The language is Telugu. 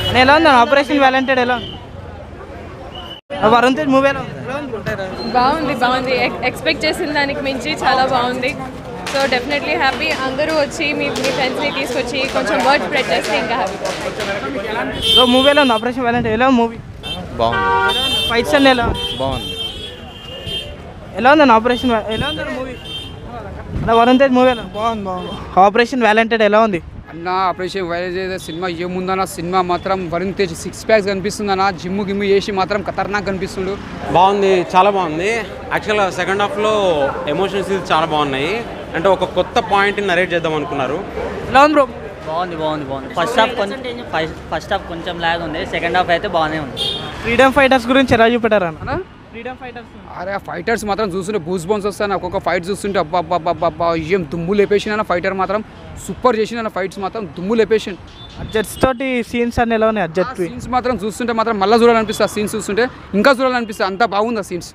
అని ఎలా ఉంది ఆపరేషన్ వ్యాలంటైడ్ ఎలా ఉంది? వరుణ్ తేజ్ మూవీ ఎలా ఉంది? బాగుంది ఎక్స్పెక్ట్ చేసిన దానికి మించి చాలా బాగుంది. So definitely happy. అందరూ వచ్చి మీ ఫ్రెండ్స్ని తీసుకొచ్చి కొంచెం వర్డ్ స్ప్రెడ్ చేస్తే ఇంకా హ్యాపీ. సో మూవీ ఎలా ఉంది? ఆపరేషన్ వ్యాలంటైడ్ ఎలా ఉంది మూవీ? బాగుంది. ఫైట్స్ అన్నీ ఎలా బాగుంది. ఎలా ఉందండి ఆపరేషన్ ఎలా ఉంది మూవీ? అలా వరుణ్ తేజ్ మూవీ ఎలా బాగుంది. ఆపరేషన్ వ్యాలంటైడ్ ఎలా ఉంది అన్న? ఆపరేషన్ వ్యాలంటైడ్ సినిమా ఏముందన్న, సినిమా మాత్రం వరుణ్ తేజ్ 6 ప్యాక్స్ కనిపిస్తుంది అన్న. జిమ్ము చేసి మాత్రం ఖతర్నాక్ కనిపిస్తుండు. బాగుంది, చాలా బాగుంది. యాక్చువల్గా సెకండ్ హాఫ్లో ఎమోషనల్ సీన్స్ చాలా బాగున్నాయి. అంటే ఒక కొత్త పాయింట్ని నరేట్ చేద్దాం అనుకున్నారు. ఎలా ఉంది బ్రో? బాగుంది. ఫస్ట్ హాఫ్ కొంచెం లాగ్ ఉంది. సెకండ్ హాఫ్ అయితే బాగానే ఉంది. ఫ్రీడమ్ ఫైటర్స్ గురించి ఎలా చూపెట్టారు అన్న? ఫ్రీడమ్ ఫైటర్స్ అరే ఫైటర్స్ మాత్రం చూస్తుంటే బూస్ బౌన్స్ వస్తాను. ఒక్కొక్క ఫైట్ చూస్తుంటే అబ్బా ఏం దుమ్ము లేపేసిన ఫైటర్ మాత్రం సూపర్ చేసిన. ఫైట్స్ మాత్రం దుమ్ము లేపేసి. అడ్జట్స్ తోటి సీన్స్ అన్ని ఎలా ఉన్నాయి? అడ్జట్ సీన్స్ మాత్రం చూస్తుంటే మాత్రం మళ్ళీ చూడాలనిపిస్తుంది. ఆ సీన్స్ చూస్తుంటే ఇంకా చూడాలనిపిస్తుంది. అంత బాగుంది ఆ సీన్స్.